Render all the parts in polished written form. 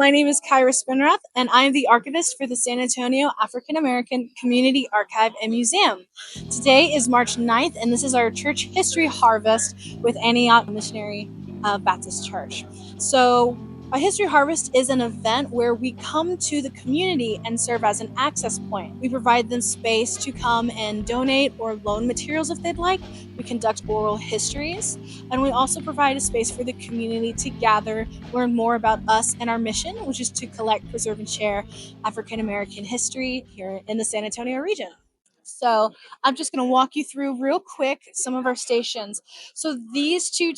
My name is Kyra Spinrath, and I am the archivist for the San Antonio African American Community Archive and Museum. Today is March 9th, and this is our church history harvest with Antioch Missionary Baptist Church. So, a history harvest is an event where we come to the community and serve as an access point. We provide them space to come and donate or loan materials if they'd like. We conduct oral histories, and we also provide a space for the community to gather, learn more about us and our mission, which is to collect, preserve, and share African American history here in the San Antonio region. So I'm just going to walk you through real quick some of our stations. So these two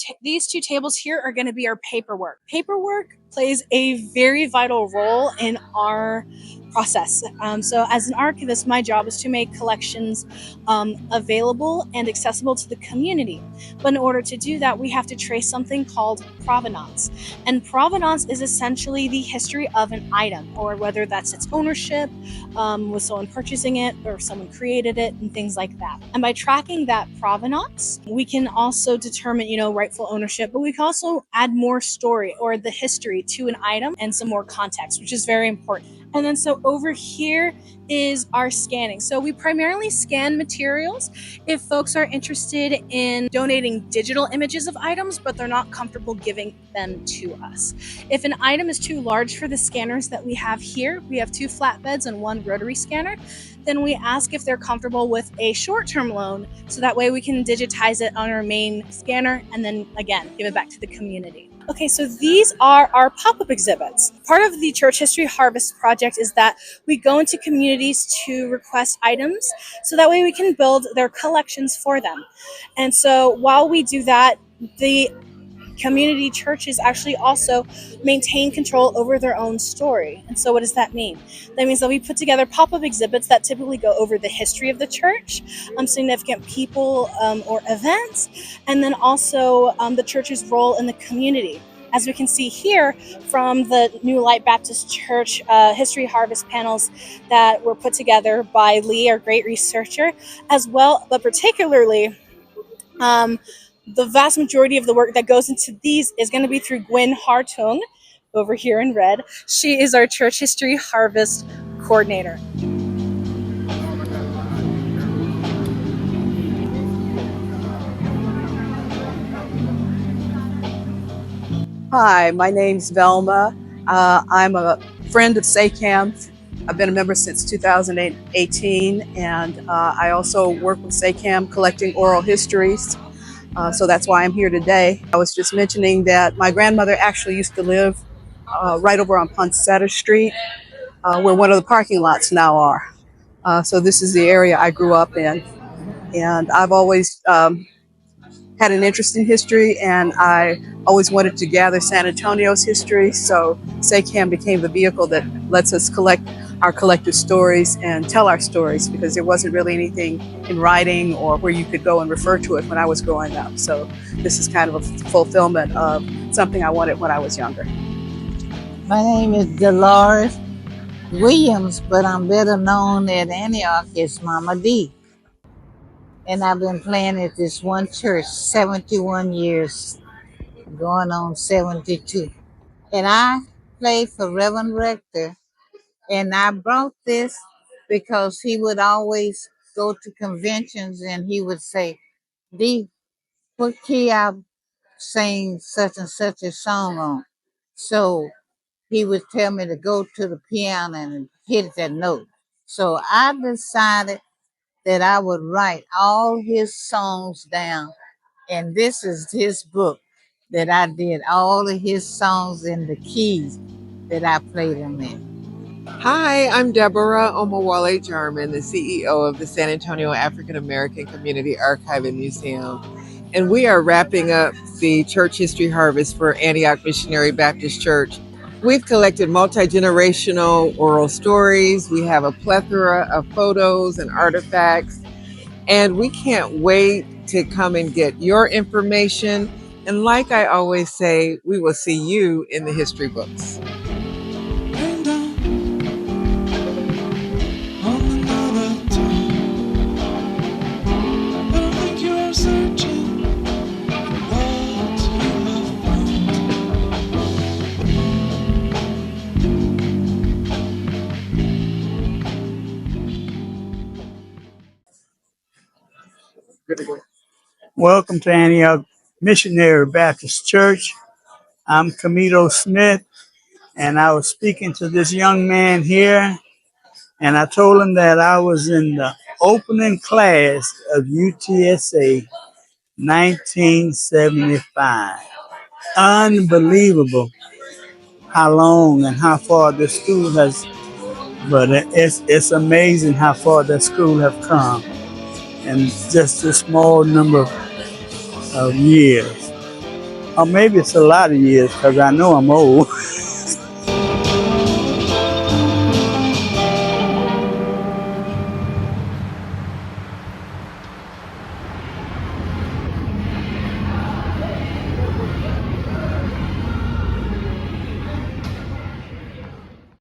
tables here are going to be our paperwork. Paperwork plays a very vital role in our process. So as an archivist, my job is to make collections available and accessible to the community. But in order to do that, we have to trace something called provenance. And provenance is essentially the history of an item, or whether that's its ownership, was someone purchasing it or someone created it, and things like that. And by tracking that provenance, we can also determine, rightful ownership, but we can also add more story or the history to an item and some more context, which is very important. And then so over here is our scanning. So we primarily scan materials if folks are interested in donating digital images of items, but they're not comfortable giving them to us. If an item is too large for the scanners that we have here, we have 2 flatbeds and 1 rotary scanner, then we ask if they're comfortable with a short-term loan, so that way we can digitize it on our main scanner and then again give it back to the community. Okay, so these are our pop-up exhibits. Part of the Church History Harvest project is that we go into communities to request items, so that way we can build their collections for them. And so while we do that, the community churches actually also maintain control over their own story. And so what does that mean? That means that we put together pop-up exhibits that typically go over the history of the church, significant people or events, and then also the church's role in the community. As we can see here from the New Light Baptist Church History Harvest panels that were put together by Lee, our great researcher, as well, but particularly the vast majority of the work that goes into these is going to be through Gwen Hartung, over here in red. She is our Church History Harvest coordinator. Hi, my name's Velma. I'm a friend of SACAM. I've been a member since 2018, and I also work with SACAM collecting oral histories. So that's why I'm here today. I was just mentioning that my grandmother actually used to live right over on Poncetta Street, where one of the parking lots now are. So this is the area I grew up in. And I've always had an interest in history, and I always wanted to gather San Antonio's history. So SACAM became the vehicle that lets us collect our collective stories and tell our stories, because there wasn't really anything in writing or where you could go and refer to it when I was growing up. So this is kind of a fulfillment of something I wanted when I was younger. My name is Dolores Williams, but I'm better known at Antioch as Mama D. And I've been playing at this one church 71 years, going on 72. And I played for Reverend Rector. And I brought this because he would always go to conventions and he would say, D, what key I sing such and such a song on? So he would tell me to go to the piano and hit that note. So I decided that I would write all his songs down. And this is his book that I did all of his songs in the keys that I played them in. Hi, I'm Deborah Omawale Jarman, the CEO of the San Antonio African American Community Archive and Museum. And we are wrapping up the Church History Harvest for Antioch Missionary Baptist Church. We've collected multi-generational oral stories. We have a plethora of photos and artifacts. And we can't wait to come and get your information. And like I always say, we will see you in the history books. Welcome to Antioch Missionary Baptist Church. I'm Camito Smith, and I was speaking to this young man here, and I told him that I was in the opening class of UTSA 1975. Unbelievable how long and how far the school has, but it's amazing how far the school have come in just a small number of years. Or maybe it's a lot of years because I know I'm old.